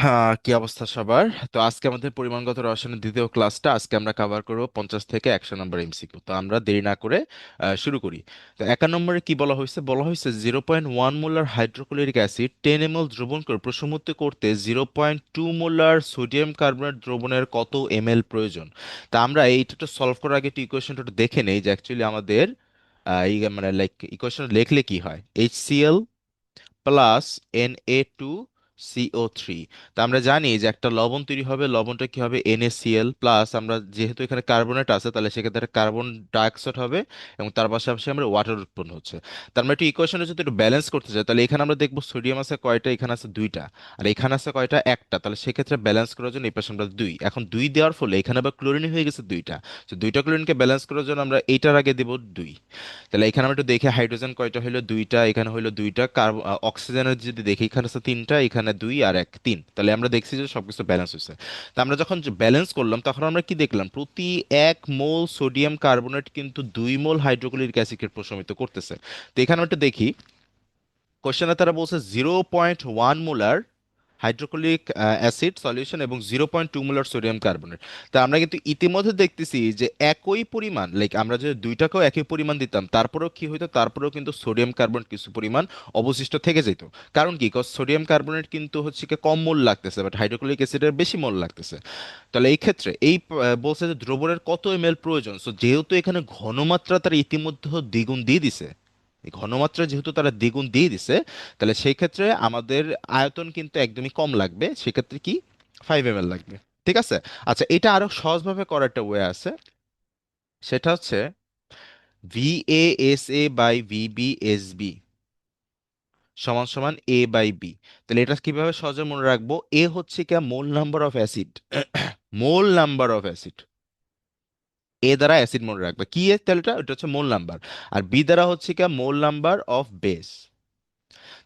হ্যাঁ, কি অবস্থা সবার? তো আজকে আমাদের পরিমাণগত রসায়নের দ্বিতীয় ক্লাসটা আজকে আমরা কভার করব 50 থেকে 100 নম্বর এমসিকিউ। তো আমরা দেরি না করে শুরু করি। তো 1 নম্বরে কি বলা হয়েছে 0.1 মোলার হাইড্রোক্লোরিক অ্যাসিড 10 ml দ্রবণ করে প্রশমিত করতে 0.2 মোলার সোডিয়াম কার্বনেট দ্রবণের কত এমএল প্রয়োজন। তা আমরা এইটা সলভ করার আগে একটু ইকুয়েশনটা দেখে নেই যে অ্যাকচুয়ালি আমাদের এই মানে লাইক ইকুয়েশন লিখলে কি হয়। HCl plus Na2CO3। তা আমরা জানি যে একটা লবণ তৈরি হবে, লবণটা কি হবে NaCl প্লাস, আমরা যেহেতু এখানে কার্বনেট আছে তাহলে সেক্ষেত্রে কার্বন ডাইঅক্সাইড হবে এবং তার পাশাপাশি আমরা ওয়াটার উৎপন্ন হচ্ছে। তার মানে একটু ইকুয়েশনে যদি একটু ব্যালেন্স করতে চাই তাহলে এখানে আমরা দেখবো সোডিয়াম আছে কয়টা, এখানে আছে দুইটা, আর এখানে আছে কয়টা, একটা। তাহলে সেক্ষেত্রে ব্যালেন্স করার জন্য এই পাশে আমরা দুই, এখন দুই দেওয়ার ফলে এখানে আবার ক্লোরিন হয়ে গেছে দুইটা। তো দুইটা ক্লোরিনকে ব্যালেন্স করার জন্য আমরা এইটার আগে দেব দুই। তাহলে এখানে আমরা একটু দেখি হাইড্রোজেন কয়টা হলো, দুইটা, এখানে হলো দুইটা। অক্সিজেনের যদি দেখি এখানে আছে তিনটা, এখানে দুই আর এক তিন। তাহলে আমরা দেখছি যে সবকিছু ব্যালেন্স হয়েছে। তো আমরা যখন ব্যালেন্স করলাম তখন আমরা কি দেখলাম, প্রতি 1 মোল সোডিয়াম কার্বনেট কিন্তু 2 মোল হাইড্রোক্লোরিক অ্যাসিডকে প্রশমিত করতেছে। তো এখানে আমরা একটু দেখি, কোশ্চেনে তারা বলছে 0.1 মোলার হাইড্রোক্লোরিক অ্যাসিড সলিউশন এবং 0.2 মোলার সোডিয়াম কার্বনেট। তা আমরা কিন্তু ইতিমধ্যে দেখতেছি যে একই পরিমাণ, লাইক আমরা যদি দুইটাকেও একই পরিমাণ দিতাম তারপরেও কি হইতো, তারপরেও কিন্তু সোডিয়াম কার্বনেট কিছু পরিমাণ অবশিষ্ট থেকে যেত। কারণ কি, সোডিয়াম কার্বনেট কিন্তু হচ্ছে কি কম মোল লাগতেছে, বাট হাইড্রোক্লোরিক অ্যাসিডের বেশি মোল লাগতেছে। তাহলে এই ক্ষেত্রে বলছে যে দ্রবণের কত এমএল প্রয়োজন। সো যেহেতু এখানে ঘনমাত্রা তারা ইতিমধ্যে দ্বিগুণ দিয়ে দিছে, এই ঘনমাত্রা যেহেতু তারা দ্বিগুণ দিয়ে দিছে, তাহলে সেই ক্ষেত্রে আমাদের আয়তন কিন্তু একদমই কম লাগবে। সেক্ষেত্রে কি 5 ml লাগবে। ঠিক আছে। আচ্ছা, এটা আরো সহজভাবে করার একটা ওয়ে আছে, সেটা হচ্ছে VASA/VBSB সমান সমান A/B। তাহলে এটা কিভাবে সহজে মনে রাখবো? এ হচ্ছে কি mole number of acid, mole number of acid, এ দ্বারা অ্যাসিড মনে রাখবে কি এর, তাহলে এটা হচ্ছে মোল নাম্বার। আর বি দ্বারা হচ্ছে কি মোল নাম্বার অফ বেস।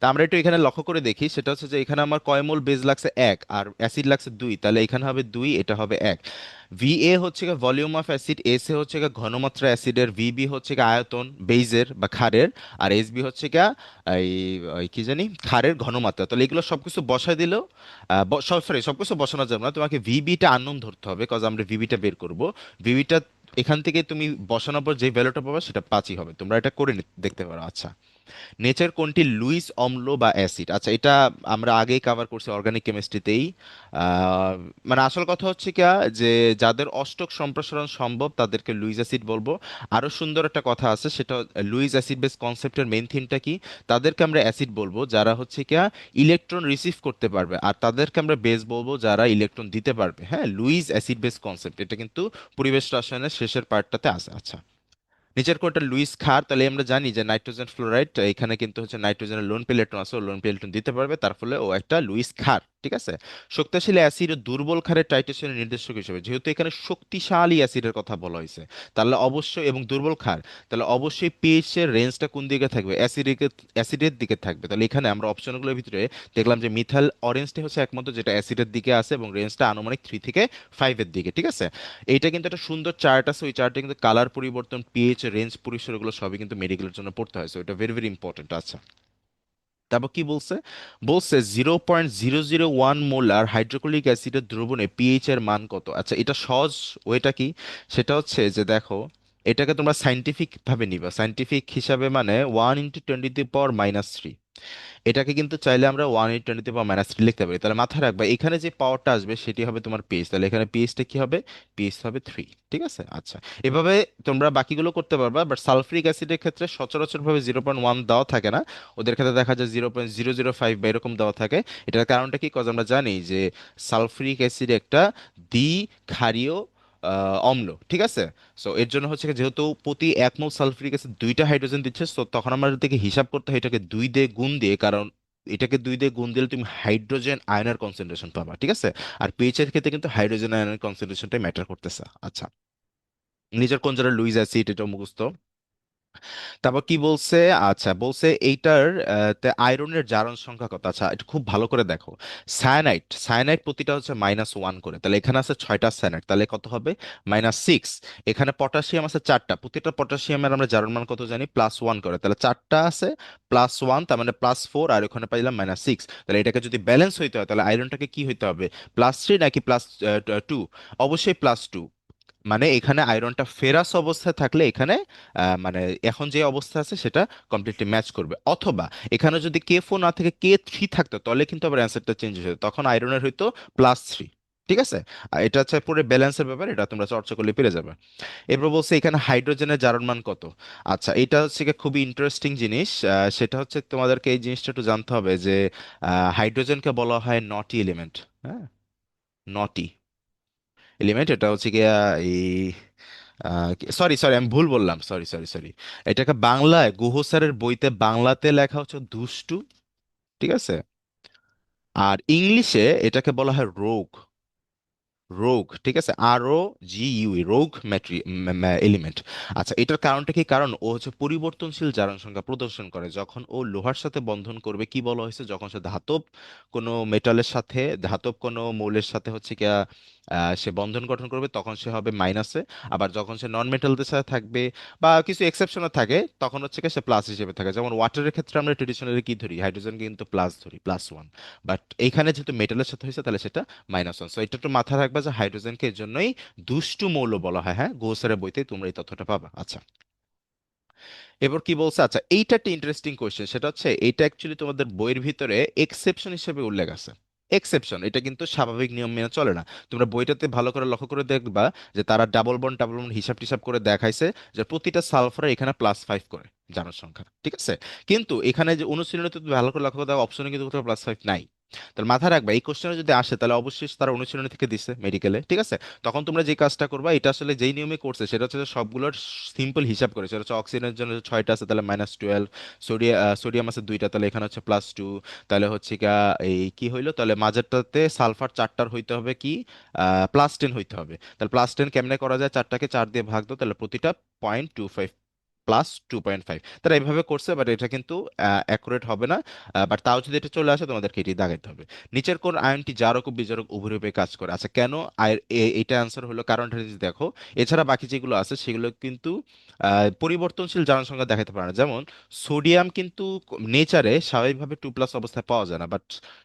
তা আমরা একটু এখানে লক্ষ্য করে দেখি, সেটা হচ্ছে যে এখানে আমার কয় মোল বেজ লাগছে এক, আর অ্যাসিড লাগছে দুই, তাহলে এখানে হবে দুই, এটা হবে এক। VA হচ্ছে গিয়ে volume of acid, S A হচ্ছে গিয়ে ঘনমাত্রা অ্যাসিডের, VB হচ্ছে গিয়ে আয়তন বেইজের বা ক্ষারের, আর SB হচ্ছে গিয়ে এই ওই কি জানি ক্ষারের ঘনমাত্রা। তাহলে এগুলো সবকিছু বসায় দিলেও সরি, সবকিছু বসানো যাবে না, তোমাকে VBটা আননোন ধরতে হবে, কজ আমরা VBটা বের করব। VBটা এখান থেকে তুমি বসানোর পর যে ভ্যালুটা পাবে সেটা 5ই হবে। তোমরা এটা করে দেখতে পারো। আচ্ছা, নেচার কোনটি লুইস অম্ল বা অ্যাসিড? আচ্ছা, এটা আমরা আগেই কভার করছি অর্গানিক কেমিস্ট্রিতেই। মানে আসল কথা হচ্ছে কি যে যাদের অষ্টক সম্প্রসারণ সম্ভব তাদেরকে লুইস অ্যাসিড বলবো। আরো সুন্দর একটা কথা আছে, সেটা লুইস অ্যাসিড বেস কনসেপ্টের মেইন থিমটা কি, তাদেরকে আমরা অ্যাসিড বলবো যারা হচ্ছে কি ইলেকট্রন রিসিভ করতে পারবে, আর তাদেরকে আমরা বেস বলবো যারা ইলেকট্রন দিতে পারবে। হ্যাঁ, লুইস অ্যাসিড বেস কনসেপ্ট এটা কিন্তু পরিবেশ রসায়নের শেষের পার্টটাতে আছে। আচ্ছা, নিচের কোনটা লুইস ক্ষার? তাহলে আমরা জানি যে নাইট্রোজেন ফ্লোরাইড, এখানে কিন্তু হচ্ছে নাইট্রোজেনের লোন পেলেটন আছে, ও লোন পেলেটন দিতে পারবে, তার ফলে ও একটা লুইস ক্ষার। ঠিক আছে। শক্তিশালী অ্যাসিড ও দুর্বল ক্ষারের টাইট্রেশনের নির্দেশক হিসেবে, যেহেতু এখানে শক্তিশালী অ্যাসিডের কথা বলা হয়েছে তাহলে অবশ্যই, এবং দুর্বল ক্ষার, তাহলে অবশ্যই পিএইচ এর রেঞ্জটা কোন দিকে থাকবে? অ্যাসিডের দিকে থাকবে। তাহলে এখানে আমরা অপশনগুলোর ভিতরে দেখলাম যে মিথাইল অরেঞ্জটা হচ্ছে একমাত্র যেটা অ্যাসিডের দিকে আছে এবং রেঞ্জটা আনুমানিক 3 থেকে 5 এর দিকে। ঠিক আছে। এইটা কিন্তু একটা সুন্দর চার্ট আছে, ওই চার্টে কিন্তু কালার পরিবর্তন, পিএইচ, রেঞ্জ পরিসর, এগুলো সবই কিন্তু মেডিকেলের জন্য পড়তে হয়, সো এটা ভেরি ভেরি ইম্পর্টেন্ট। আচ্ছা, তারপর কি বলছে? বলছে 0.001 মোলার হাইড্রোক্লোরিক অ্যাসিডের দ্রবণে পিএইচ এর মান কত? আচ্ছা, এটা সহজ ওয়েটা কি, সেটা হচ্ছে যে দেখো, এটাকে তোমরা সাইন্টিফিক ভাবে নিবা, সাইন্টিফিক হিসাবে মানে 1 × 10⁻³ এটাকে কিন্তু চাইলে আমরা 1 × 10⁻³ লিখতে পারি। তাহলে মাথায় রাখবা এখানে যে পাওয়ারটা আসবে সেটি হবে তোমার পিএইচ, তাহলে এখানে পিএইচটা কি হবে? পিএইচ হবে 3। ঠিক আছে। আচ্ছা, এভাবে তোমরা বাকিগুলো করতে পারবা, বাট সালফ্রিক অ্যাসিডের ক্ষেত্রে সচরাচর ভাবে 0.1 দেওয়া থাকে না, ওদের ক্ষেত্রে দেখা যায় 0.005 বা এরকম দেওয়া থাকে। এটার কারণটা কি, কজ আমরা জানি যে সালফ্রিক অ্যাসিড একটা দ্বিক্ষারীয় অম্ল। ঠিক আছে। সো এর জন্য হচ্ছে কি, যেহেতু প্রতি 1 মোল সালফিউরিক অ্যাসিড দুইটা হাইড্রোজেন দিচ্ছে, তো তখন আমাদেরকে হিসাব করতে হয় এটাকে দুই দিয়ে গুণ দিয়ে, কারণ এটাকে দুই দিয়ে গুণ দিলে তুমি হাইড্রোজেন আয়নের কনসেন্ট্রেশন পাবা। ঠিক আছে। আর পিএইচ এর ক্ষেত্রে কিন্তু হাইড্রোজেন আয়নের কনসেন্ট্রেশনটাই ম্যাটার করতেছে। আচ্ছা, নিচের কোন যারা লুইস অ্যাসিড, এটা মুখস্থ। তারপর কি বলছে? আচ্ছা, বলছে এইটার তে আয়রনের জারণ সংখ্যা কত? আচ্ছা, এটা খুব ভালো করে দেখো। সায়ানাইট, সায়ানাইট প্রতিটা হচ্ছে -1 করে, তাহলে এখানে আছে 6টা সায়ানাইট, তাহলে কত হবে? -6। এখানে পটাশিয়াম আছে 4টা, প্রতিটা পটাশিয়ামের আমরা জারণ মান কত জানি? +1 করে, তাহলে 4টা আছে +1, তার মানে +4, আর ওখানে পাইলাম -6। তাহলে এটাকে যদি ব্যালেন্স হইতে হয় তাহলে আয়রনটাকে কি হইতে হবে? +3 নাকি +2? অবশ্যই +2। মানে এখানে আয়রনটা ফেরাস অবস্থায় থাকলে এখানে মানে এখন যে অবস্থা আছে সেটা কমপ্লিটলি ম্যাচ করবে। অথবা এখানে যদি K4 না থেকে K3 থাকতো তাহলে কিন্তু আবার অ্যান্সারটা চেঞ্জ হয়ে যেত, তখন আয়রনের হইতো +3। ঠিক আছে? আর এটা হচ্ছে পুরো ব্যালেন্সের ব্যাপার, এটা তোমরা চর্চা করলে পেরে যাবে। এরপর বলছে এখানে হাইড্রোজেনের জারণ মান কত? আচ্ছা, এটা হচ্ছে গিয়ে খুবই ইন্টারেস্টিং জিনিস। সেটা হচ্ছে তোমাদেরকে এই জিনিসটা একটু জানতে হবে যে হাইড্রোজেনকে বলা হয় নটি এলিমেন্ট। হ্যাঁ, নটি এলিমেন্ট, এটা হচ্ছে গিয়া এই সরি সরি, আমি ভুল বললাম, সরি সরি সরি। এটাকে বাংলায় গুহ স্যারের বইতে বাংলাতে লেখা হচ্ছে দুষ্টু। ঠিক আছে? আর ইংলিশে এটাকে বলা হয় রোগ। রোগ, ঠিক আছে, ROGU, রোগ ম্যাট্রি এলিমেন্ট। আচ্ছা, এটার কারণটা কি? কারণ ও হচ্ছে পরিবর্তনশীল জারণ সংখ্যা প্রদর্শন করে। যখন ও লোহার সাথে বন্ধন করবে, কি বলা হয়েছে, যখন সে ধাতব কোনো মেটালের সাথে, ধাতব কোনো মৌলের সাথে হচ্ছে কি সে বন্ধন গঠন করবে, তখন সে হবে মাইনাসে। আবার যখন সে নন মেটালদের সাথে থাকবে বা কিছু এক্সেপশনও থাকে, তখন হচ্ছে কি সে প্লাস হিসেবে থাকে। যেমন ওয়াটারের ক্ষেত্রে আমরা ট্রেডিশনালি কি ধরি? হাইড্রোজেন কিন্তু প্লাস ধরি, +1। বাট এইখানে যেহেতু মেটালের সাথে হয়েছে তাহলে সেটা -1। সো এটা একটু মাথায় রাখবা যে হাইড্রোজেনকে এর জন্যই দুষ্টু মৌল বলা হয়। হ্যাঁ, গোসের বইতে তোমরা এই তথ্যটা পাবা। আচ্ছা, এবার কি বলছে? আচ্ছা, এইটা একটা ইন্টারেস্টিং কোয়েশ্চেন, সেটা হচ্ছে এটা অ্যাকচুয়ালি তোমাদের বইয়ের ভিতরে এক্সেপশন হিসেবে উল্লেখ আছে। এক্সেপশন, এটা কিন্তু স্বাভাবিক নিয়ম মেনে চলে না। তোমরা বইটাতে ভালো করে লক্ষ্য করে দেখবা যে তারা ডাবল বন্ড হিসাব টিসাব করে দেখাইছে যে প্রতিটা সালফারে এখানে +5 করে জানার সংখ্যা। ঠিক আছে? কিন্তু এখানে যে অনুশীলনীতে তুমি ভালো করে লক্ষ্য করে দেখো, অপশনে কিন্তু কোথাও +5 নাই। তাহলে মাথায় রাখবা এই কোশ্চেনে যদি আসে তাহলে অবশ্যই তারা অনুশীলনী থেকে দিছে মেডিকেলে। ঠিক আছে? তখন তোমরা যে কাজটা করবা, এটা আসলে যেই নিয়মে করছে সেটা হচ্ছে যে সবগুলোর সিম্পল হিসাব করে। সেটা হচ্ছে অক্সিজেনের জন্য 6টা আছে, তাহলে -12। সোডিয়াম আছে 2টা, তাহলে এখানে হচ্ছে +2। তাহলে হচ্ছে এই কি হইলো, তাহলে মাঝেরটাতে সালফার 4টার হইতে হবে কি +10 হইতে হবে। তাহলে +10 কেমনে করা যায়? 4টাকে 4 দিয়ে ভাগ দাও, তাহলে প্রতিটা 0.25 +2.5। তারা এইভাবে করছে, বাট এটা কিন্তু অ্যাকুরেট হবে না। বাট তাও যদি এটা চলে আসে তোমাদেরকে এটি দাগাইতে হবে। নিচের কোন আয়নটি জারক ও বিজারক উভয়রূপে কাজ করে? আচ্ছা, কেন এইটা অ্যান্সার হলো কারণটা যদি দেখো, এছাড়া বাকি যেগুলো আছে সেগুলো কিন্তু পরিবর্তনশীল জারণ সংখ্যা দেখাতে পারে না। যেমন সোডিয়াম কিন্তু নেচারে স্বাভাবিকভাবে 2+ অবস্থায় পাওয়া যায় না, বাট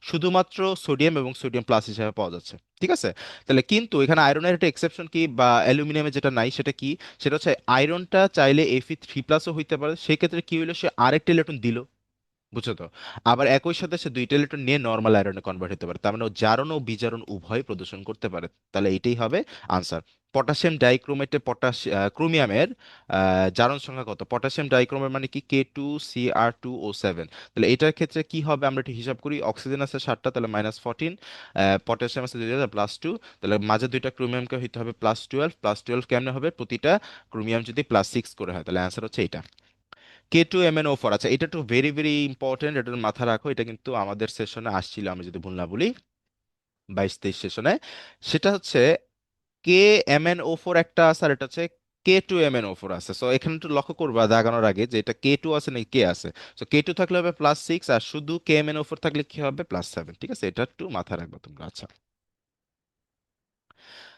শুধুমাত্র সোডিয়াম এবং সোডিয়াম প্লাস হিসেবে পাওয়া যাচ্ছে। ঠিক আছে? তাহলে কিন্তু এখানে আয়রনের একটা এক্সেপশন কি, বা অ্যালুমিনিয়ামে যেটা নাই সেটা কি? সেটা হচ্ছে আয়রনটা চাইলে Fe3+ হইতে পারে, সেক্ষেত্রে কি হইলো, সে আরেকটা ইলেকট্রন দিল। বুঝছো তো? আবার একই সাথে সে 2টা ইলেকট্রন নিয়ে নর্মাল আয়রনে কনভার্ট হতে পারে, তার মানে ও জারণ ও বিজারণ উভয় প্রদর্শন করতে পারে। তাহলে এটাই হবে আনসার। পটাশিয়াম ডাইক্রোমেটে ক্রোমিয়ামের জারণ সংখ্যা কত? পটাশিয়াম ডাইক্রোমেট মানে কি? K2Cr2O7। তাহলে এটার ক্ষেত্রে কি হবে, আমরা একটু হিসাব করি। অক্সিজেন আছে 7টা, তাহলে -14। পটাশিয়াম আছে 2টা, +2। তাহলে মাঝে 2টা ক্রোমিয়ামকে হইতে হবে +12। +12 কেমনে হবে? প্রতিটা ক্রোমিয়াম যদি +6 করে হয়, তাহলে অ্যান্সার হচ্ছে এটা। K2MnO4। আচ্ছা, এটা একটু ভেরি ভেরি ইম্পর্টেন্ট, এটা মাথা রাখো। এটা কিন্তু আমাদের সেশনে আসছিল, আমি যদি ভুল না বলি, 22-23 সেশনে। সেটা হচ্ছে KMnO4 একটা আছে, আর এটা হচ্ছে K2MnO4 আছে। সো এখানে একটু লক্ষ্য করবা দাগানোর আগে যে এটা K2 আছে নাকি কে আছে। সো K2 থাকলে হবে +6, আর শুধু KMnO4 থাকলে কি হবে? +7। ঠিক আছে? এটা একটু মাথায় রাখবা তোমরা। আচ্ছা,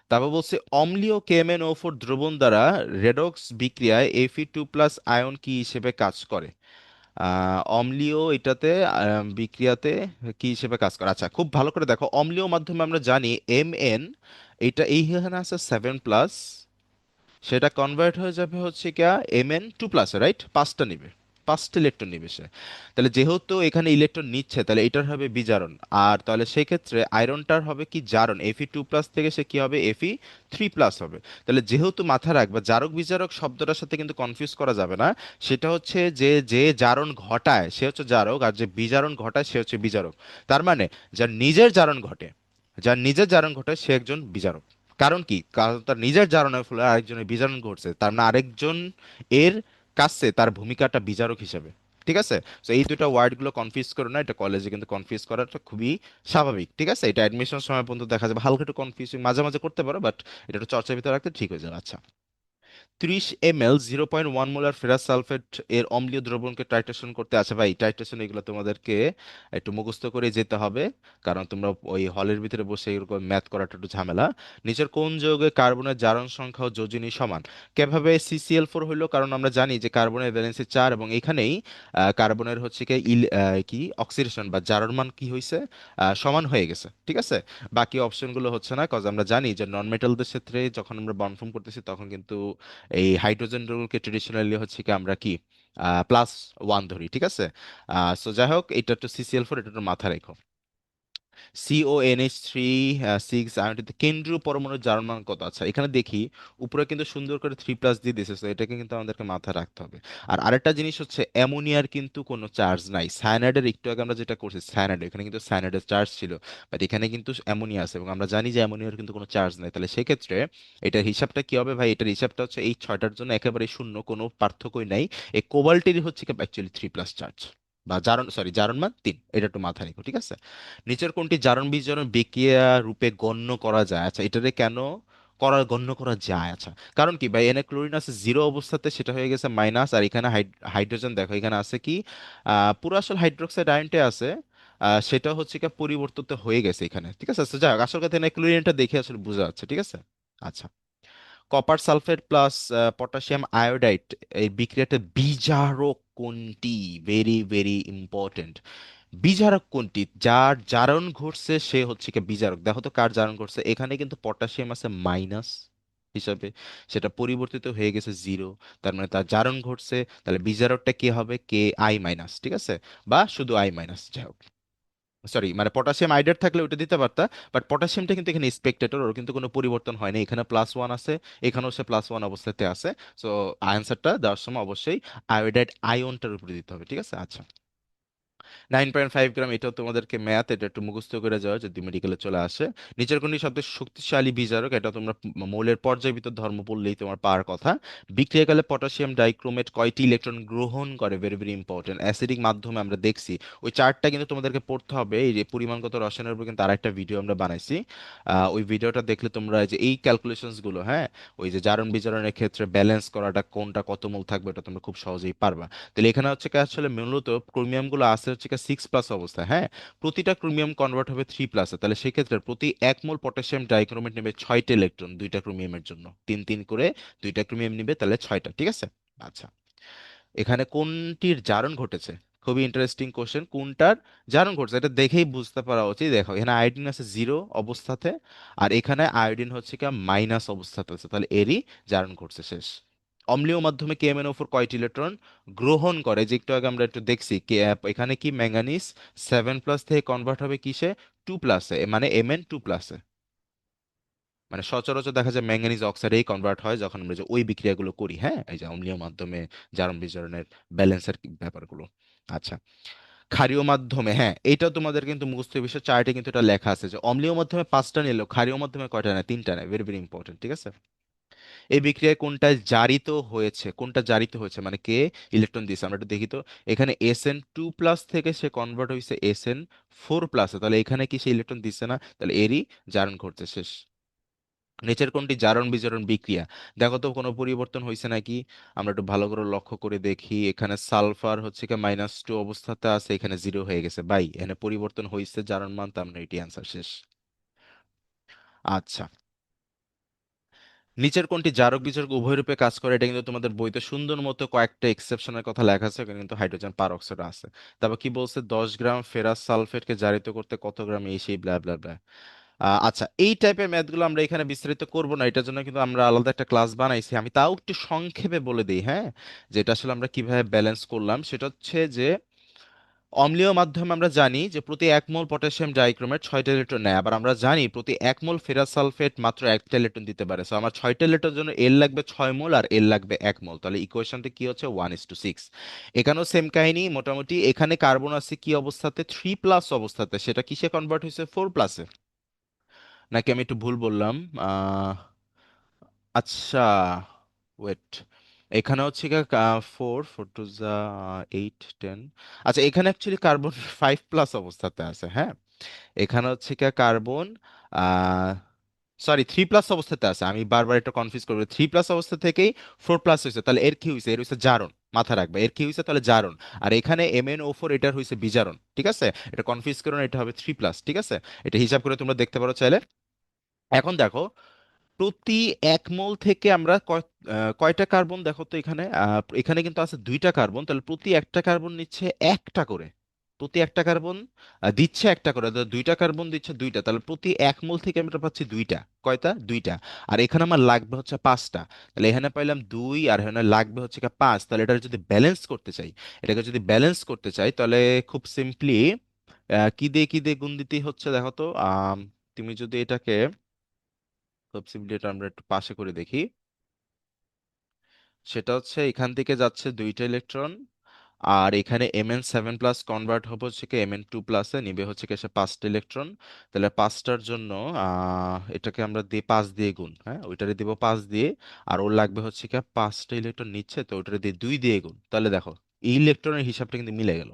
তারপর বলছে অম্লীয় KMnO4 দ্রবণ দ্বারা রেডক্স বিক্রিয়ায় Fe2+ আয়ন কি হিসেবে কাজ করে? অম্লীয় এটাতে বিক্রিয়াতে কি হিসেবে কাজ করে? আচ্ছা, খুব ভালো করে দেখো, অম্লীয় মাধ্যমে আমরা জানি এটা এইখানে আছে 7+, সেটা কনভার্ট হয়ে যাবে হচ্ছে কিয়া Mn2+, রাইট? 5টা নিবে, 5টা ইলেকট্রন নিবে সে। তাহলে যেহেতু এখানে ইলেকট্রন নিচ্ছে, তাহলে এটার হবে বিজারণ। আর তাহলে সেই ক্ষেত্রে আয়রনটার হবে কি? জারণ। Fe2+ থেকে সে কি হবে? Fe3+ হবে। তাহলে যেহেতু মাথা রাখবা জারক বিজারক শব্দটার সাথে কিন্তু কনফিউজ করা যাবে না। সেটা হচ্ছে যে যে জারণ ঘটায় সে হচ্ছে জারক, আর যে বিজারণ ঘটায় সে হচ্ছে বিজারক। তার মানে যার নিজের জারণ ঘটে, যার নিজের জারণ ঘটে সে একজন বিজারক। কারণ কি? কারণ তার নিজের জারণের ফলে আরেকজনের বিজারণ ঘটছে, তার মানে আরেকজন এর কাছে তার ভূমিকাটা বিজারক হিসেবে। ঠিক আছে? তো এই দুটো ওয়ার্ডগুলো কনফিউজ করো না, এটা কলেজে কিন্তু কনফিউজ করাটা খুবই স্বাভাবিক। ঠিক আছে? এটা অ্যাডমিশন সময় পর্যন্ত দেখা যাবে হালকা একটু কনফিউজিং, মাঝে মাঝে করতে পারো, বাট এটা একটু চর্চার ভিতরে রাখতে ঠিক হয়ে যাবে। আচ্ছা, 30 ml 0.1 মোলার ফেরাস সালফেট এর অম্লীয় দ্রবণকে টাইট্রেশন করতে আছে ভাই, টাইট্রেশন এগুলো তোমাদেরকে একটু মুখস্থ করে যেতে হবে, কারণ তোমরা ওই হলের ভিতরে বসে এরকম ম্যাথ করাটা একটু ঝামেলা। নিচের কোন যৌগে কার্বনের জারণ সংখ্যা ও যোজনী সমান? কিভাবে CCl4 হইলো? কারণ আমরা জানি যে কার্বনের ভ্যালেন্সি 4 এবং এখানেই কার্বনের হচ্ছে কি কি অক্সিডেশন বা জারণ মান কি হয়েছে, সমান হয়ে গেছে, ঠিক আছে। বাকি অপশনগুলো হচ্ছে না, কজ আমরা জানি যে নন মেটালদের ক্ষেত্রে যখন আমরা বন্ড ফর্ম করতেছি তখন কিন্তু এই হাইড্রোজেন রুলকে ট্রেডিশনালি হচ্ছে কি আমরা কি +1 ধরি, ঠিক আছে। সো যাই হোক, এটা তো CCl4, এটা তো মাথা রেখো। CONH3 6 আয়নটিতে কেন্দ্রীয় পরমাণুর জারণ মান কত? আচ্ছা, এখানে দেখি উপরে কিন্তু সুন্দর করে 3+ দিয়ে দিয়েছে, তো এটাকে কিন্তু আমাদেরকে মাথায় রাখতে হবে। আর আরেকটা জিনিস হচ্ছে অ্যামোনিয়ার কিন্তু কোনো চার্জ নাই। সায়ানাইডের একটু আগে আমরা যেটা করছি, সায়ানাইড, এখানে কিন্তু সায়ানাইডের চার্জ ছিল, বাট এখানে কিন্তু অ্যামোনিয়া আছে এবং আমরা জানি যে অ্যামোনিয়ার কিন্তু কোনো চার্জ নাই। তাহলে সেক্ষেত্রে এটার হিসাবটা কি হবে ভাই? এটার হিসাবটা হচ্ছে এই ছয়টার জন্য একেবারে শূন্য, কোনো পার্থক্যই নাই। এই কোবাল্টের হচ্ছে কি অ্যাকচুয়ালি 3+ চার্জ, বা জারণ, সরি, জারণ মান 3, এটা একটু মাথায় রেখো, ঠিক আছে। নিচের কোনটি জারণ বিজারণ বিক্রিয়া রূপে গণ্য করা যায়? আচ্ছা, এটারে কেন গণ্য করা যায়? আচ্ছা, কারণ কি ভাই, এনে ক্লোরিন আছে জিরো অবস্থাতে, সেটা হয়ে গেছে মাইনাস, আর এখানে হাইড্রোজেন দেখো এখানে আছে কি পুরো আসল হাইড্রোক্সাইড আয়নটা আছে, সেটা হচ্ছে কি পরিবর্তিত হয়ে গেছে এখানে, ঠিক আছে। তো যাই হোক, আসল কথা এনে ক্লোরিনটা দেখে আসলে বোঝা যাচ্ছে, ঠিক আছে। আচ্ছা, copper sulphate plus potassium iodide এই বিক্রিয়াটা বিজারক কোনটি? Very very important. বিজারক কোনটি? যার জারণ ঘটছে সে হচ্ছে কি বিজারক। দেখো তো কার জারণ ঘটছে, এখানে কিন্তু পটাশিয়াম আছে মাইনাস হিসাবে, সেটা পরিবর্তিত হয়ে গেছে জিরো, তার মানে তার জারণ ঘটছে। তাহলে বিজারকটা কি হবে? Ki-, ঠিক আছে, বা শুধু I-, যাই হোক। সরি, মানে পটাশিয়াম আইডার থাকলে ওটা দিতে পারতা, বাট পটাশিয়ামটা কিন্তু এখানে স্পেকটেটর, ওর কিন্তু কোনো পরিবর্তন হয়নি, এখানে +1 আছে, এখানেও সে +1 অবস্থাতে আছে। সো আনসারটা দেওয়ার সময় অবশ্যই আয়োডাইড আয়নটার উপরে দিতে হবে, ঠিক আছে। আচ্ছা, 9.5 গ্রাম, এটাও তোমাদেরকে ম্যাথ, এটা একটু মুখস্থ করে যাওয়া যদি মেডিকেলে চলে আসে। নিচের কোনটি সবচেয়ে শক্তিশালী বিজারক? এটা তোমরা মৌলের পর্যায়বৃত্ত ধর্ম পড়লেই তোমার পাওয়ার কথা। বিক্রিয়াকালে পটাশিয়াম ডাইক্রোমেট কয়টি ইলেকট্রন গ্রহণ করে? Very very important. অ্যাসিডিক মাধ্যমে আমরা দেখছি, ওই চার্টটা কিন্তু তোমাদেরকে পড়তে হবে। এই যে পরিমাণগত রসায়নের উপর কিন্তু আরেকটা ভিডিও আমরা বানাইছি, ওই ভিডিওটা দেখলে তোমরা এই যে এই ক্যালকুলেশনস গুলো, হ্যাঁ, ওই যে জারণ বিজারণের ক্ষেত্রে ব্যালেন্স করাটা কোনটা কত মোল থাকবে এটা তোমরা খুব সহজেই পারবা। তাহলে এখানে হচ্ছে কি আসলে মূলত ক্রোমিয়াম গুলো আছে হচ্ছে কি 6+ অবস্থায়, হ্যাঁ, প্রতিটা ক্রোমিয়াম কনভার্ট হবে 3+-এ। তাহলে সেক্ষেত্রে প্রতি 1 মোল পটাশিয়াম ডাইক্রোমেট নেবে 6টা ইলেকট্রন, দুইটা ক্রোমিয়ামের জন্য 3 3 করে দুইটা ক্রোমিয়াম নিবে, তাহলে 6টা, ঠিক আছে। আচ্ছা, এখানে কোনটির জারণ ঘটেছে? খুবই ইন্টারেস্টিং কোশ্চেন, কোনটার জারণ ঘটছে এটা দেখেই বুঝতে পারা উচিত। দেখো এখানে আয়োডিন আছে জিরো অবস্থাতে, আর এখানে আয়োডিন হচ্ছে কি মাইনাস অবস্থাতে আছে, তাহলে এরই জারণ ঘটছে, শেষ। অম্লীয় মাধ্যমে KMnO4 কয়টি ইলেকট্রন গ্রহণ করে? যে একটু আগে আমরা একটু দেখছি এখানে কি ম্যাঙ্গানিজ 7+ থেকে কনভার্ট হবে কিসে? 2+-এ, মানে Mn2+-এ। মানে সচরাচর দেখা যায় ম্যাঙ্গানিজ অক্সাইডেই কনভার্ট হয় যখন আমরা যে ওই বিক্রিয়াগুলো করি, হ্যাঁ, এই যে অম্লীয় মাধ্যমে জারণ বিজারণের ব্যালেন্সের ব্যাপারগুলো। আচ্ছা, ক্ষারীয় মাধ্যমে, হ্যাঁ, এইটাও তোমাদের কিন্তু মুখস্থ বিষয়, চার্টে কিন্তু এটা লেখা আছে যে অম্লীয় মাধ্যমে 5টা নিলেও ক্ষারীয় মাধ্যমে কয়টা নেয়? 3টা নেয়। ভেরি ভেরি ইম্পর্টেন্ট, ঠিক আছে। এই বিক্রিয়ায় কোনটা জারিত হয়েছে? কোনটা জারিত হয়েছে মানে কে ইলেকট্রন দিয়েছে? আমরা একটু দেখি তো। এখানে SN2+ থেকে সে কনভার্ট হয়েছে SN4+-এ, তাহলে এখানে কি সে ইলেকট্রন দিচ্ছে না? তাহলে এরই জারণ ঘটছে, শেষ। নিচের কোনটি জারণ বিজারণ বিক্রিয়া? দেখো তো কোনো পরিবর্তন হয়েছে নাকি? আমরা একটু ভালো করে লক্ষ্য করে দেখি, এখানে সালফার হচ্ছে কি -2 অবস্থাতে আছে, এখানে জিরো হয়ে গেছে, বাই এখানে পরিবর্তন হয়েছে জারণ মান, তার মানে এটি অ্যান্সার, শেষ। আচ্ছা, নিচের কোনটি জারক বিজারক উভয় রূপে কাজ করে? এটা কিন্তু তোমাদের বইতে সুন্দর মতো কয়েকটা এক্সেপশনের কথা লেখা আছে, এখানে কিন্তু হাইড্রোজেন পার অক্সাইড আছে। তারপর কি বলছে? 10 গ্রাম ফেরাস সালফেটকে জারিত করতে কত গ্রাম এই সেই ব্লা ব্লা ব্লা। আচ্ছা, এই টাইপের ম্যাথগুলো আমরা এখানে বিস্তারিত করব না, এটার জন্য কিন্তু আমরা আলাদা একটা ক্লাস বানাইছি। আমি তাও একটু সংক্ষেপে বলে দিই, হ্যাঁ, যেটা আসলে আমরা কিভাবে ব্যালেন্স করলাম। সেটা হচ্ছে যে অম্লীয় মাধ্যমে আমরা জানি যে প্রতি 1 মোল পটাশিয়াম ডাইক্রোমেট 6টা ইলেকট্রন নেয়, আবার আমরা জানি প্রতি 1 মোল ফেরাস সালফেট মাত্র 1টা ইলেকট্রন দিতে পারে। সো আমার 6টা ইলেকট্রনের জন্য এল লাগবে 6 মোল, আর এল লাগবে 1 মোল, তাহলে ইকুয়েশনটা কি হচ্ছে? 1:6। এখানেও সেম কাহিনী মোটামুটি। এখানে কার্বন আছে কি অবস্থাতে? 3+ অবস্থাতে, সেটা কিসে কনভার্ট হয়েছে? 4+-এ, নাকি আমি একটু ভুল বললাম? আহ আচ্ছা, ওয়েট, এখানে হচ্ছে কি 4 4 টু 8 10। আচ্ছা, এখানে অ্যাকচুয়ালি কার্বন 5+ অবস্থাতে আছে, হ্যাঁ। এখানে হচ্ছে কি কার্বন সরি, 3+ অবস্থাতে আছে, আমি বারবার এটা কনফিউজ করবো। 3+ অবস্থা থেকেই 4+ হয়েছে, তাহলে এর কি হয়েছে? এর হয়েছে জারণ। মাথা রাখবে, এর কি হয়েছে তাহলে? জারণ। আর এখানে MnO4 এটার হয়েছে বিজারণ, ঠিক আছে? এটা কনফিউজ করো না, এটা হবে 3+, ঠিক আছে? এটা হিসাব করে তোমরা দেখতে পারো চাইলে। এখন দেখো, প্রতি 1 মোল থেকে আমরা কয়টা কার্বন দেখো তো এখানে? এখানে কিন্তু আছে 2টা কার্বন, তাহলে প্রতি একটা কার্বন নিচ্ছে একটা করে। প্রতি একটা কার্বন দিচ্ছে একটা করে, তাহলে 2টা কার্বন দিচ্ছে 2টা, তাহলে প্রতি 1 মোল থেকে আমরা পাচ্ছি 2টা। কয়টা? 2টা। আর এখানে আমার লাগবে হচ্ছে 5টা। তাহলে এখানে পাইলাম 2, আর এখানে লাগবে হচ্ছে 5। তাহলে এটা যদি ব্যালেন্স করতে চাই, এটাকে যদি ব্যালেন্স করতে চাই, তাহলে খুব সিম্পলি কি দিয়ে গুণ দিতেই হচ্ছে দেখো তো। তুমি যদি এটাকে খুব সিম্পলি, এটা আমরা একটু পাশে করে দেখি। সেটা হচ্ছে এখান থেকে যাচ্ছে 2টা ইলেকট্রন, আর এখানে Mn7+ কনভার্ট হবে হচ্ছে কি Mn2+-এ, নিবে হচ্ছে কি সে 5টা ইলেকট্রন। তাহলে 5টার জন্য এটাকে আমরা দিয়ে 5 দিয়ে গুণ, হ্যাঁ ওইটারে দিব 5 দিয়ে। আর ওর লাগবে হচ্ছে কি 5টা ইলেকট্রন নিচ্ছে, তো ওইটারে দিয়ে 2 দিয়ে গুণ। তাহলে দেখো, এই ইলেকট্রনের হিসাবটা কিন্তু মিলে গেল।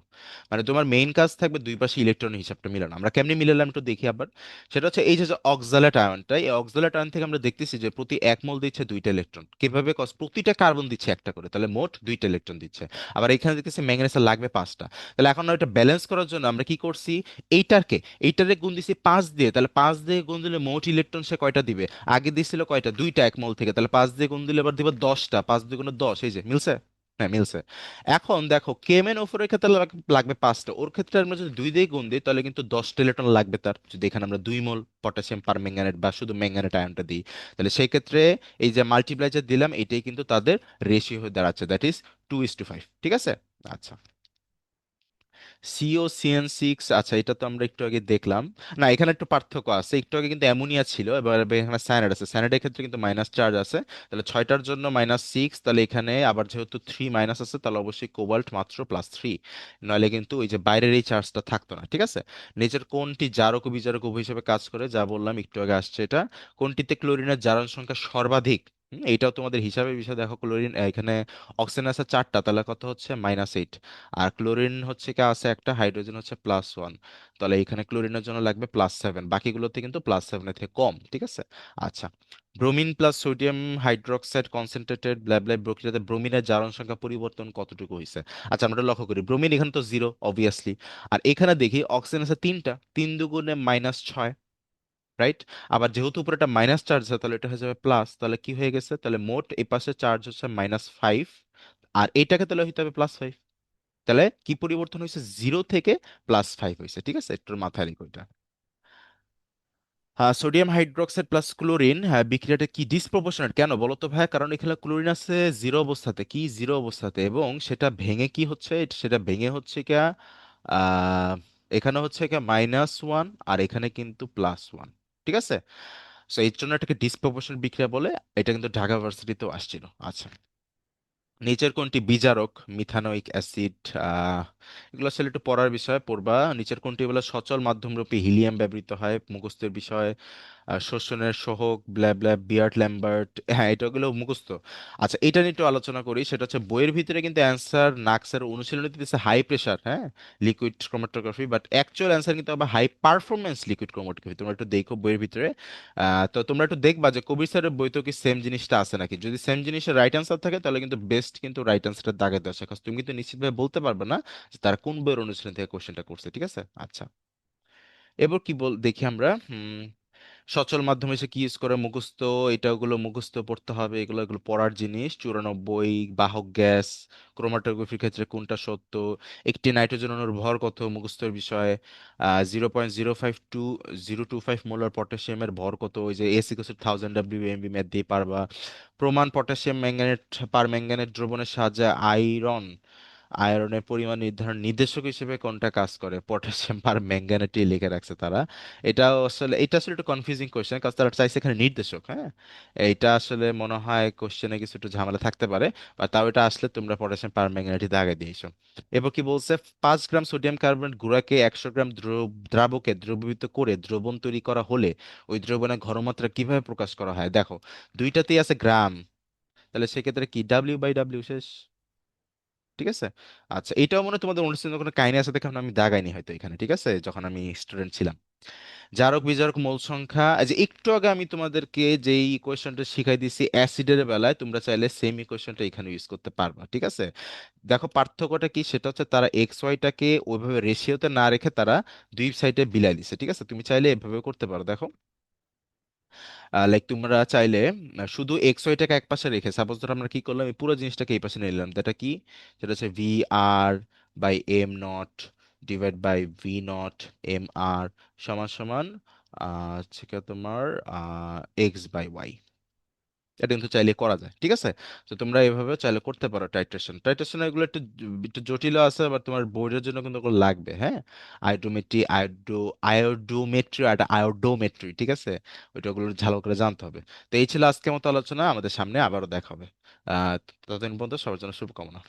মানে তোমার মেইন কাজ থাকবে দুই পাশে ইলেকট্রনের হিসাবটা মিলানো। আমরা কেমনি মিলালাম একটু দেখি আবার। সেটা হচ্ছে এই যে যে অক্সালেট আয়নটা, এই অক্সালেট আয়ন থেকে আমরা দেখতেছি যে প্রতি 1 মোল দিচ্ছে 2টা ইলেকট্রন। কিভাবে? কস প্রতিটা কার্বন দিচ্ছে একটা করে, তাহলে মোট 2টা ইলেকট্রন দিচ্ছে। আবার এখানে দেখতেছি ম্যাঙ্গানিজের লাগবে 5টা। তাহলে এখন এটা ব্যালেন্স করার জন্য আমরা কি করছি? এইটারকে এইটারে গুণ দিছি 5 দিয়ে, তাহলে 5 দিয়ে গুণ দিলে মোট ইলেকট্রন সে কয়টা দিবে? আগে দিছিল কয়টা? 2টা 1 মোল থেকে, তাহলে 5 দিয়ে গুণ দিলে এবার দিবে 10টা। 5 2 10, এই যে মিলছে। হ্যাঁ মিলছে। এখন দেখো কেমেন ওফরের ক্ষেত্রে লাগবে 5টা, ওর ক্ষেত্রে আমরা যদি 2 দিয়ে গুণ দিই তাহলে কিন্তু 10টা ইলেকট্রন লাগবে তার, যদি এখানে আমরা 2 মোল পটাশিয়াম পার ম্যাঙ্গানেট বা শুধু ম্যাঙ্গানেট আয়নটা দিই। তাহলে সেই ক্ষেত্রে এই যে মাল্টিপ্লাই যে দিলাম, এটাই কিন্তু তাদের রেশিও হয়ে দাঁড়াচ্ছে, দ্যাট ইজ 2:5, ঠিক আছে? আচ্ছা, COCN6, আচ্ছা এটা তো আমরা একটু আগে দেখলাম। না, এখানে একটু পার্থক্য আছে, একটু আগে কিন্তু অ্যামোনিয়া ছিল, এবার এখানে সায়ানাইড আছে। সায়ানাইডের ক্ষেত্রে কিন্তু মাইনাস চার্জ আছে, তাহলে 6টার জন্য -6। তাহলে এখানে আবার যেহেতু 3 মাইনাস আছে, তাহলে অবশ্যই কোবাল্ট মাত্র +3, নইলে কিন্তু ওই যে বাইরের এই চার্জটা থাকতো না, ঠিক আছে? নিচের কোনটি জারক ও বিজারক উভয় হিসেবে কাজ করে? যা বললাম একটু আগে আসছে এটা। কোনটিতে ক্লোরিনের জারণ সংখ্যা সর্বাধিক? এইটাও তোমাদের হিসাবের বিষয়। দেখো ক্লোরিন এখানে অক্সিজেন আছে 4টা, তাহলে কত হচ্ছে? -8। আর ক্লোরিন হচ্ছে কি আছে একটা, হাইড্রোজেন হচ্ছে +1, তাহলে এখানে ক্লোরিনের জন্য লাগবে +7, বাকিগুলোতে কিন্তু +7 এর থেকে কম, ঠিক আছে? আচ্ছা, bromine plus sodium hydroxide concentrated ব্ল্যাব প্রক্রিয়াতে ব্রোমিনের জারণ সংখ্যা পরিবর্তন কতটুকু হয়েছে? আচ্ছা, আমরা লক্ষ্য করি ব্রোমিন এখানে তো 0 অবভিয়াসলি। আর এখানে দেখি অক্সিজেন আছে 3টা, 3 দুগুণে -6, রাইট? আবার যেহেতু উপরে একটা মাইনাস চার্জ আছে, তাহলে এটা হয়ে যাবে প্লাস, তাহলে কি হয়ে গেছে? তাহলে মোট এই পাশে চার্জ হচ্ছে -5, আর এটাকে তাহলে হইতে হবে +5। তাহলে কি পরিবর্তন হয়েছে? 0 থেকে +5 হয়েছে, ঠিক আছে? একটু মাথায় রেখো এটা। হ্যাঁ, সোডিয়াম হাইড্রোক্সাইড প্লাস ক্লোরিন, হ্যাঁ বিক্রিয়াটা কি ডিসপ্রপোর্শনেট? কেন বলো তো ভাই? কারণ এখানে ক্লোরিন আছে 0 অবস্থাতে, কি 0 অবস্থাতে, এবং সেটা ভেঙে কি হচ্ছে? সেটা ভেঙে হচ্ছে কি আহ এখানে হচ্ছে কি -1, আর এখানে কিন্তু +1, ঠিক আছে? সো এর জন্য এটাকে ডিসপ্রপোর্শনেট বিক্রিয়া বলে। এটা কিন্তু ঢাকা ভার্সিটিতেও আসছিল। আচ্ছা, নিচের কোনটি বিজারক? মিথানোইক অ্যাসিড, আহ এগুলো আসলে একটু পড়ার বিষয়, পড়বা। নিচের কোনটি বলে সচল মাধ্যমরূপে হিলিয়াম ব্যবহৃত হয়? মুখস্থের বিষয়। শোষণের সহগ, ব্ল্যাব ব্ল্যাব, বিয়ার্ট ল্যাম্বার্ট, হ্যাঁ এটা গুলো মুখস্থ। আচ্ছা, এটা নিয়ে একটু আলোচনা করি। সেটা হচ্ছে বইয়ের ভিতরে কিন্তু অ্যান্সার নাক্সের অনুশীলনী দিতেছে হাই প্রেশার, হ্যাঁ, liquid chromatography, but actual answer কিন্তু আবার হাই পারফরমেন্স লিকুইড ক্রোমাটোগ্রাফি। তোমরা একটু দেখো বইয়ের ভিতরে। তো তোমরা একটু দেখবা যে কবির স্যারের বইতেও কি সেম জিনিসটা আছে নাকি। যদি সেম জিনিসের রাইট অ্যান্সার থাকে, তাহলে কিন্তু বেস্ট কিন্তু রাইট অ্যান্সারটা দাগে দেওয়া, কারণ তুমি কিন্তু নিশ্চিতভাবে বলতে পারবে না যে তারা কোন বইয়ের অনুশীলন থেকে কোশ্চেনটা করছে, ঠিক আছে? আচ্ছা, এবার কি দেখি আমরা। সচল মাধ্যমে সে কি ইউজ করে? মুখস্থ। এটা ওগুলো মুখস্থ পড়তে হবে, এগুলো এগুলো পড়ার জিনিস। 94, বাহক গ্যাস, ক্রোমাটোগ্রাফির ক্ষেত্রে কোনটা সত্য? একটি নাইট্রোজেন অণুর ভর কত? মুখস্থের বিষয়। 0.025 মোলার পটাশিয়ামের ভর কত? ওই যে S = 1000 W/MB, ম্যাথ দিয়ে পারবা। প্রমাণ পটাশিয়াম ম্যাঙ্গানেট পার ম্যাঙ্গানেট দ্রবণের সাহায্যে আয়রনের পরিমাণ নির্ধারণ নির্দেশক হিসেবে কোনটা কাজ করে? পটাশিয়াম পার ম্যাঙ্গানেটই লিখে রাখছে তারা। এটা আসলে একটু কনফিউজিং কোশ্চেন, কারণ তারা চাইছে এখানে নির্দেশক, হ্যাঁ। এইটা আসলে মনে হয় কোশ্চেনে কিছু একটু ঝামেলা থাকতে পারে, বা তাও এটা আসলে তোমরা পটাশিয়াম পার ম্যাঙ্গানেটই দাগে দিয়েছো। এবার কি বলছে? 5 গ্রাম সোডিয়াম কার্বনেট গুঁড়াকে 100 গ্রাম দ্রাবকে দ্রবীভূত করে দ্রবণ তৈরি করা হলে ওই দ্রবণের ঘনমাত্রা কিভাবে প্রকাশ করা হয়? দেখো, দুইটাতেই আছে গ্রাম, তাহলে সেক্ষেত্রে কি W/W শেষ, ঠিক আছে? আচ্ছা, এটাও মনে হয় তোমাদের অনুষ্ঠানে কোনো কাহিনী আছে দেখে আমি দাগাইনি হয়তো এখানে, ঠিক আছে, যখন আমি স্টুডেন্ট ছিলাম। জারক বিজারক মোল সংখ্যা, এই যে একটু আগে আমি তোমাদেরকে যেই ইকুয়েশনটা শিখাই দিছি অ্যাসিডের বেলায়, তোমরা চাইলে সেম ইকুয়েশনটা এখানে ইউজ করতে পারবা, ঠিক আছে? দেখো পার্থক্যটা কি, সেটা হচ্ছে তারা এক্স ওয়াইটাকে ওইভাবে রেশিওতে না রেখে তারা দুই সাইডে বিলাই দিছে, ঠিক আছে? তুমি চাইলে এভাবে করতে পারো। দেখো লাইক তোমরা চাইলে শুধু এক্স ওয়াইটাকে এক পাশে রেখে, সাপোজ ধরো আমরা কি করলাম, এই পুরো জিনিসটাকে এই পাশে নিয়ে নিলাম, এটা কি, সেটা হচ্ছে V R by M naught divide by V naught M R সমান সমান হচ্ছে কি তোমার এক্স বাই ওয়াই। এটা কিন্তু চাইলে করা যায়, ঠিক আছে? তো তোমরা এভাবে চাইলে করতে পারো টাইট্রেশন। টাইট্রেশন এগুলো একটু একটু জটিল আছে, আবার তোমার বোর্ডের জন্য কিন্তু ওগুলো লাগবে, হ্যাঁ। আয়োডোমেট্রি, আয়োডোমেট্রি আর আয়োডোমেট্রি, ঠিক আছে? ওইটা ওগুলো ভালো করে জানতে হবে। তো এই ছিল আজকের মতো আলোচনা, আমাদের সামনে আবারও দেখা হবে। আহ ততদিন পর্যন্ত সবার জন্য শুভকামনা।